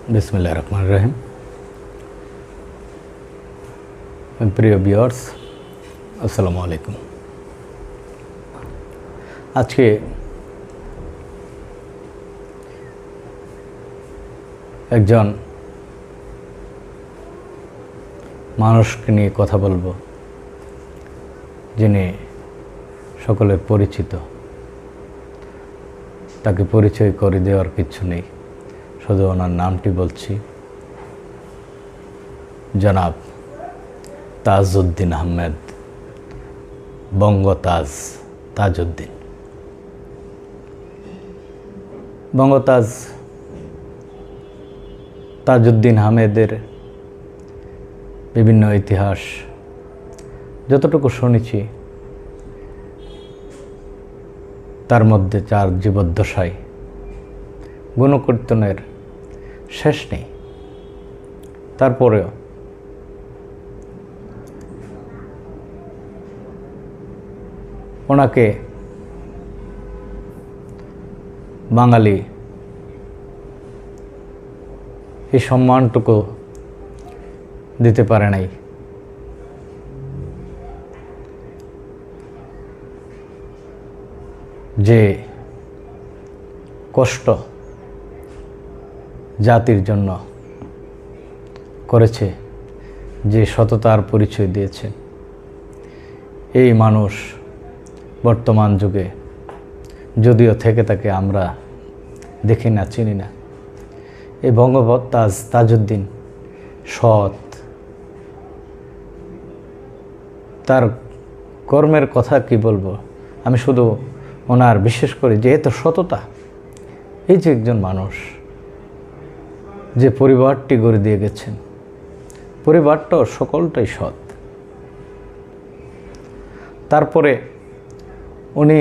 বিসমিল্লাহির রহমানির রহিম। প্রিয় ভিউয়ার্স, আসসালামু আলাইকুম। আজকে একজন মানুষকে নিয়ে কথা বলবো, যিনি সকলের পরিচিত। তাকে পরিচয় করে দেওয়ার কিছু নেই, শুধু ওনার নামটি বলছি, জনাব তাজউদ্দিন আহমেদ, বঙ্গতাজ তাজউদ্দিন। বঙ্গতাজ তাজউদ্দিন আহমেদের বিভিন্ন ইতিহাস যতটুকু শুনেছি, তার মধ্যে তার জীবদ্দশায় গুণকীর্তনের শেষ নেই। তারপরেও ওনাকে বাঙালি এই সম্মানটুকু দিতে পারে নাই। যে কষ্ট জাতির জন্য করেছে, যে সততার পরিচয় দিয়েছে, এই মানুষ বর্তমান যুগে যদিও থেকে থাকে আমরা দেখি না, চিনি না। এই বঙ্গতাজ তাজউদ্দিন সৎ, তার কর্মের কথা কি বলবো। আমি শুধু ওনার বিশেষ করে যে এত সততা, এই যে একজন মানুষ যে পরিবারটি গড়ে দিয়ে গেছেন, পরিবারটাও সকলটাই সৎ। তারপরে উনি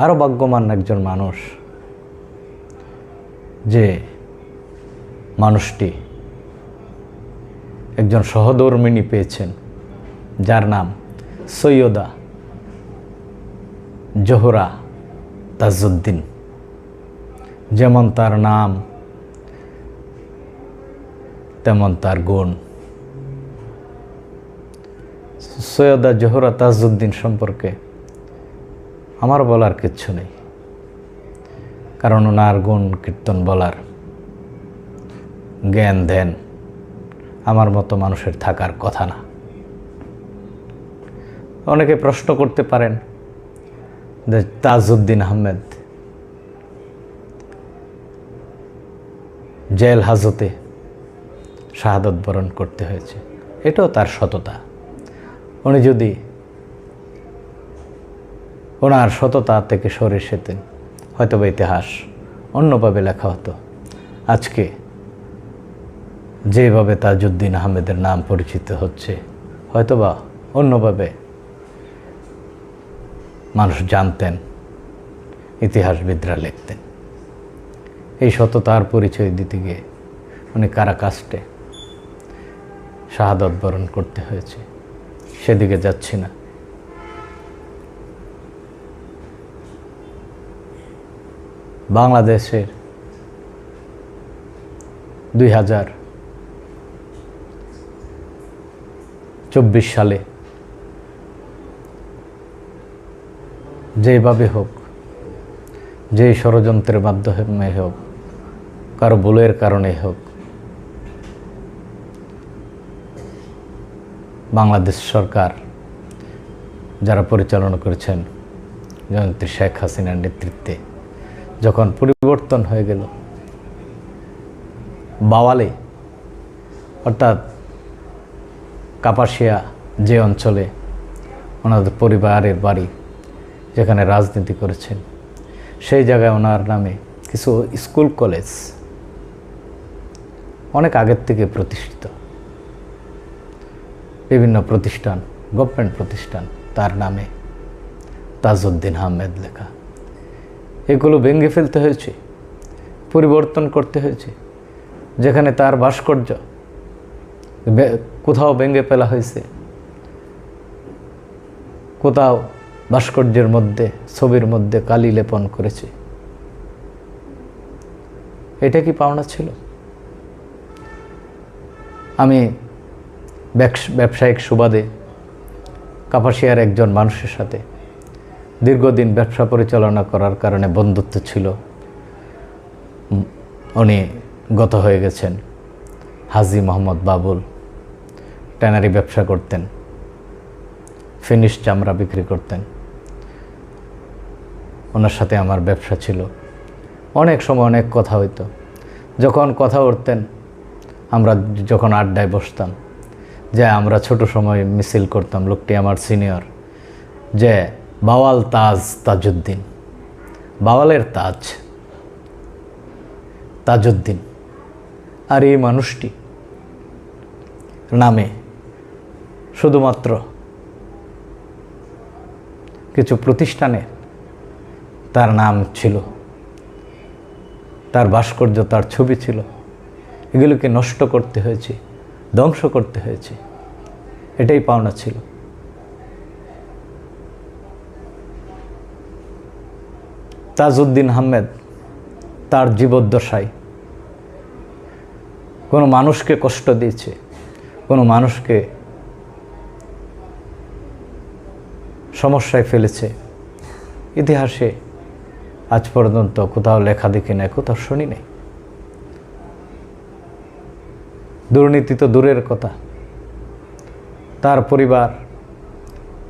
আরও ভাগ্যবান একজন মানুষ, যে মানুষটি একজন সহধর্মিণী পেয়েছেন, যার নাম সৈয়দা জোহরা তাজউদ্দিন। যেমন তার নাম তেমন তার গুণ। সৈয়দা জোহরা তাজউদ্দিন সম্পর্কে আমার বলার কিচ্ছু নেই, কারণ ওনার গুণ কীর্তন বলার জ্ঞান ধ্যান আমার মতো মানুষের থাকার কথা না। অনেকে প্রশ্ন করতে পারেন যে তাজউদ্দিন আহমেদ জেল হাজতে শাহাদত বরণ করতে হয়েছে, এটাও তার সততা। উনি যদি ওনার সততা থেকে সরে যেতেন, হয়তোবা ইতিহাস অন্যভাবে লেখা হতো। আজকে যেভাবে তাজউদ্দিন আহমেদের নাম পরিচিত হচ্ছে, হয়তোবা অন্যভাবে মানুষ জানতেন, ইতিহাসবিদরা লিখতেন। এই সততার পরিচয় দিতে গিয়ে উনি কারাকাস্টে শাহাদত বরণ করতে হয়েছে, সেদিকে যাচ্ছি না। বাংলাদেশের 2024 সালে যেভাবে হোক, যেই ষড়যন্ত্রের মাধ্যমে হোক, কারো ভুলের কারণে হোক, বাংলাদেশ সরকার যারা পরিচালনা করেছেন জননেত্রী শেখ হাসিনার নেতৃত্বে, যখন পরিবর্তন হয়ে গেল, বাওয়ালে অর্থাৎ কাপাসিয়া যে অঞ্চলে ওনাদের পরিবারের বাড়ি, যেখানে রাজনীতি করেছেন, সেই জায়গায় ওনার নামে কিছু স্কুল কলেজ অনেক আগের থেকে প্রতিষ্ঠিত, বিভিন্ন প্রতিষ্ঠান, গভর্নমেন্ট প্রতিষ্ঠান, তার নামে তাজউদ্দিন আহমেদ লেখা, এগুলো ভেঙে ফেলতে হয়েছে, পরিবর্তন করতে হয়েছে। যেখানে তার ভাস্কর্য কোথাও ভেঙে ফেলা হয়েছে, কোথাও ভাস্কর্যের মধ্যে, ছবির মধ্যে কালি লেপন করেছে। এটা কি পাওনা ছিল? আমি ব্যবসায়িক সুবাদে কাপাসিয়ার একজন মানুষের সাথে দীর্ঘদিন ব্যবসা পরিচালনা করার কারণে বন্ধুত্ব ছিল। উনি গত হয়ে গেছেন। হাজী মোহাম্মদ বাবুল ট্যানারি ব্যবসা করতেন, ফিনিশ চামড়া বিক্রি করতেন। ওনার সাথে আমার ব্যবসা ছিল। অনেক সময় অনেক কথা হইতো। যখন কথা উঠতেন, আমরা যখন আড্ডায় বসতাম, যে আমরা ছোট সময় মিছিল করতাম, লোকটি আমার সিনিয়র, যে বাওয়াল তাজ তাজউদ্দিন, বাওয়ালের তাজ তাজউদ্দিন। আর এই মানুষটি নামে শুধুমাত্র কিছু প্রতিষ্ঠানে তার নাম ছিল, তার ভাস্কর্য, তার ছবি ছিল। এগুলোকে নষ্ট করতে হয়েছে, ধ্বংস করতে হয়েছে। এটাই পাওনা ছিল। তাজউদ্দিন আহমেদ তার জীবদ্দশায় কোনো মানুষকে কষ্ট দিয়েছে, কোনো মানুষকে সমস্যায় ফেলেছে, ইতিহাসে আজ পর্যন্ত কোথাও লেখা দেখি নাই, কোথাও শুনি নাই। দুর্নীতি তো দূরের কথা, তার পরিবার,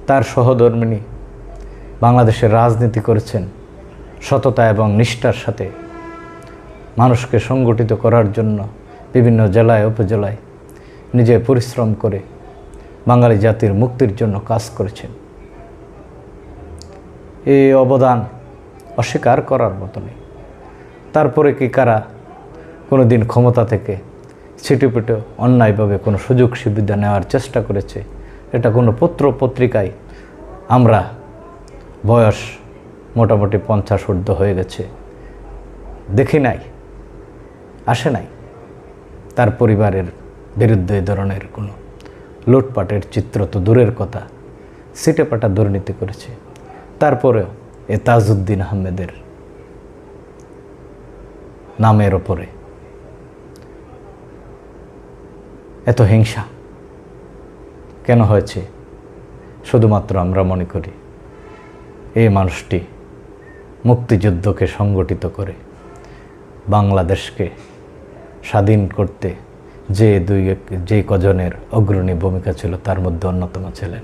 তার সহধর্মিণী বাংলাদেশের রাজনীতি করেছেন সততা এবং নিষ্ঠার সাথে। মানুষকে সংগঠিত করার জন্য বিভিন্ন জেলায় উপজেলায় নিজে পরিশ্রম করে বাঙালি জাতির মুক্তির জন্য কাজ করেছেন। এই অবদান অস্বীকার করার মতো নেই। তারপরে কি কারা কোনো দিন ক্ষমতা থেকে ছিটেপিটে অন্যায়ভাবে কোনো সুযোগ সুবিধা নেওয়ার চেষ্টা করেছে? এটা কোনো পত্র পত্রিকায় আমরা বয়স মোটামুটি 50 ঊর্ধ্ব হয়ে গেছে, দেখি নাই, আসে নাই। তার পরিবারের বিরুদ্ধে এই ধরনের কোনো লুটপাটের চিত্র তো দূরের কথা, ছিটেপাটা দুর্নীতি করেছে। তারপরেও এ তাজউদ্দিন আহমেদের নামের ওপরে এত হিংসা কেন হয়েছে? শুধুমাত্র আমরা মনে করি এই মানুষটি মুক্তিযুদ্ধকে সংগঠিত করে বাংলাদেশকে স্বাধীন করতে যে কজনের অগ্রণী ভূমিকা ছিল, তার মধ্যে অন্যতম ছিলেন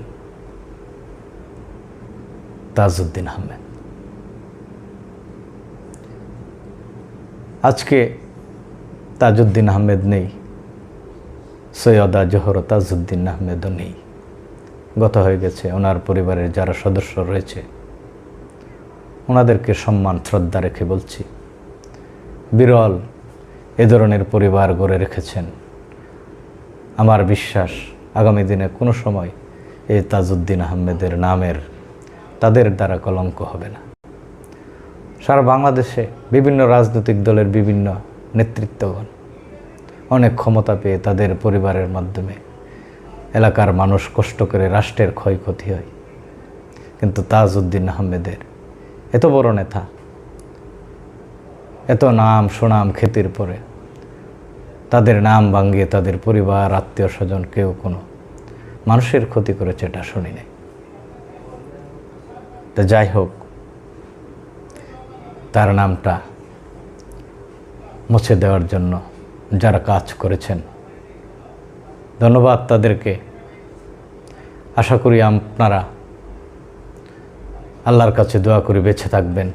তাজউদ্দিন আহমেদ। আজকে তাজউদ্দিন আহমেদ নেই, সৈয়দা জোহর তাজউদ্দিন আহমেদও নেই, গত হয়ে গেছে। ওনার পরিবারের যারা সদস্য রয়েছে ওনাদেরকে সম্মান শ্রদ্ধা রেখে বলছি, বিরল এ ধরনের পরিবার গড়ে রেখেছেন। আমার বিশ্বাস আগামী দিনে কোনো সময় এই তাজউদ্দিন আহমেদের নামের তাদের দ্বারা কলঙ্ক হবে না। সারা বাংলাদেশে বিভিন্ন রাজনৈতিক দলের বিভিন্ন নেতৃত্বগণ অনেক ক্ষমতা পেয়ে তাদের পরিবারের মাধ্যমে এলাকার মানুষ কষ্ট করে রাষ্ট্রের ক্ষয়ক্ষতি হয়, কিন্তু তাজউদ্দিন আহমেদের এত বড় নেতা, এত নাম সুনাম খ্যাতির পরে তাদের নাম ভাঙিয়ে তাদের পরিবার আত্মীয় স্বজন কেউ কোনো মানুষের ক্ষতি করেছে এটা শুনি নাই। তা যাই হোক, তার নামটা মুছে দেওয়ার জন্য যারা কাজ করেছেন ধন্যবাদ তাদেরকে। আশা করি আপনারা আল্লাহর কাছে দোয়া করে বেঁচে থাকবেন।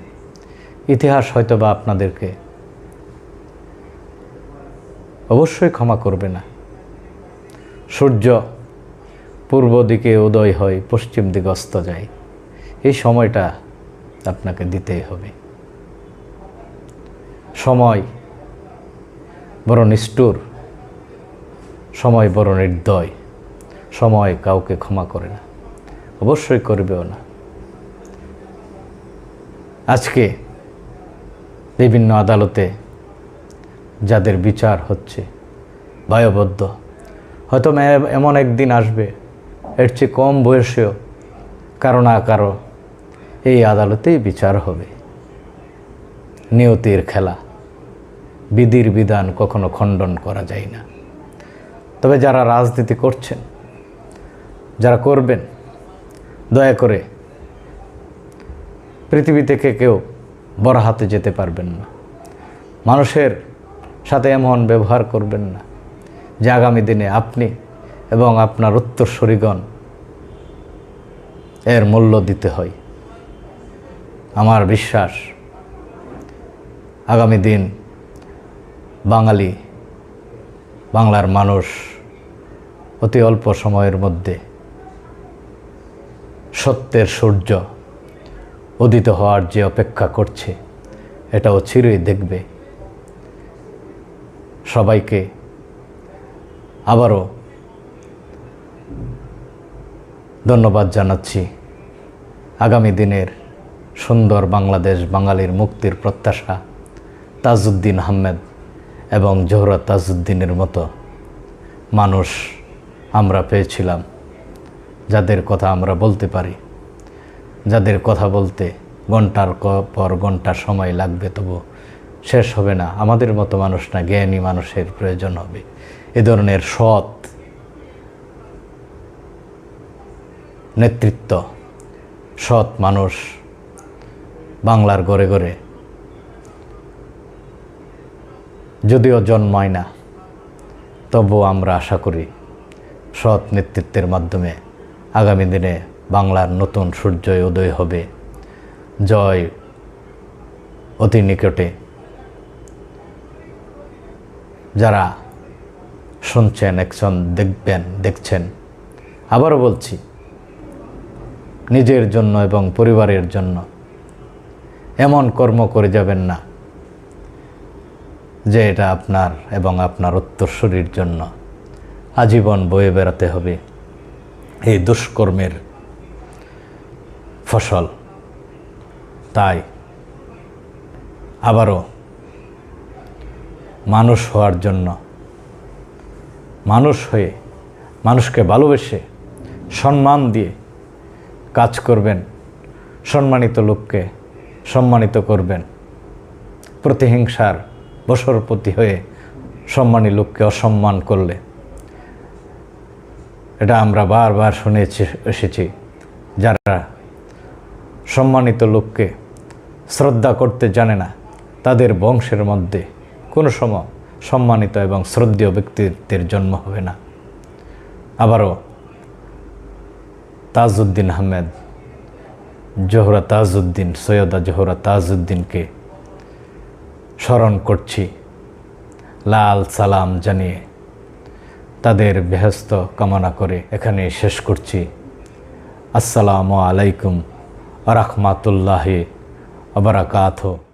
ইতিহাস হয়তোবা আপনাদেরকে অবশ্যই ক্ষমা করবে না। সূর্য পূর্ব দিকে উদয় হয়, পশ্চিম দিকে অস্ত যায়, এই সময়টা আপনাকে দিতেই হবে। সময় বড় নিষ্ঠুর, সময় বড় নির্দয়, সময় কাউকে ক্ষমা করে না, অবশ্যই করবেও না। আজকে বিভিন্ন আদালতে যাদের বিচার হচ্ছে দায়বদ্ধ, হয়তো এমন একদিন আসবে এর চেয়ে কম বয়সেও কারো না কারো এই আদালতেই বিচার হবে। নিয়তির খেলা, বিধির বিধান কখনো খণ্ডন করা যায় না। তবে যারা রাজনীতি করছেন, যারা করবেন, দয়া করে পৃথিবী থেকে কেউ বড় হাতে যেতে পারবেন না। মানুষের সাথে এমন ব্যবহার করবেন না যে আগামী দিনে আপনি এবং আপনার উত্তরসূরিগণ এর মূল্য দিতে হয়। আমার বিশ্বাস আগামী দিন বাংলার মানুষ অতি অল্প সময়ের মধ্যে সত্যের সূর্য উদিত হওয়ার যে অপেক্ষা করছে, এটাও চিরই দেখবে। সবাইকে আবারও ধন্যবাদ জানাচ্ছি। আগামী দিনের সুন্দর বাংলাদেশ, বাঙালির মুক্তির প্রত্যাশা তাজউদ্দিন আহমেদ এবং জোহরা তাজউদ্দিনের মতো মানুষ আমরা পেয়েছিলাম, যাদের কথা আমরা বলতে পারি, যাদের কথা বলতে ঘন্টার পর ঘন্টা সময় লাগবে, তবু শেষ হবে না। আমাদের মতো মানুষ না, জ্ঞানী মানুষের প্রয়োজন হবে। এ ধরনের সৎ নেতৃত্ব, সৎ মানুষ বাংলার ঘরে ঘরে যদিও জন্মায় না, তবুও আমরা আশা করি সৎ নেতৃত্বের মাধ্যমে আগামী দিনে বাংলার নতুন সূর্য উদয় হবে। জয় অতি নিকটে। যারা শুনছেন, দেখছেন, আবারও বলছি, নিজের জন্য এবং পরিবারের জন্য এমন কর্ম করে যাবেন না যে এটা আপনার এবং আপনার উত্তরসূরির জন্য আজীবন বয়ে বেড়াতে হবে এই দুষ্কর্মের ফসল। তাই আবারও মানুষ হওয়ার জন্য, মানুষ হয়ে মানুষকে ভালোবেসে সম্মান দিয়ে কাজ করবেন, সম্মানিত লোককে সম্মানিত করবেন। প্রতিহিংসার বশবর্তী হয়ে সম্মানী লোককে অসম্মান করলে, এটা আমরা বারবার শুনে এসেছি, যারা সম্মানিত লোককে শ্রদ্ধা করতে জানে না, তাদের বংশের মধ্যে কোনো সময় সম্মানিত এবং শ্রদ্ধেয় ব্যক্তিত্বের জন্ম হবে না। আবারও তাজউদ্দিন আহমেদ, জোহরা তাজউদ্দিন, সৈয়দা জোহরা তাজউদ্দিনকে স্মরণ করছি, লাল সালাম জানিয়ে তাদের বেহেশত কামনা করে এখানে শেষ করছি। আসসালামু আলাইকুম ওয়া রাহমাতুল্লাহি ওয়া বারাকাতুহু।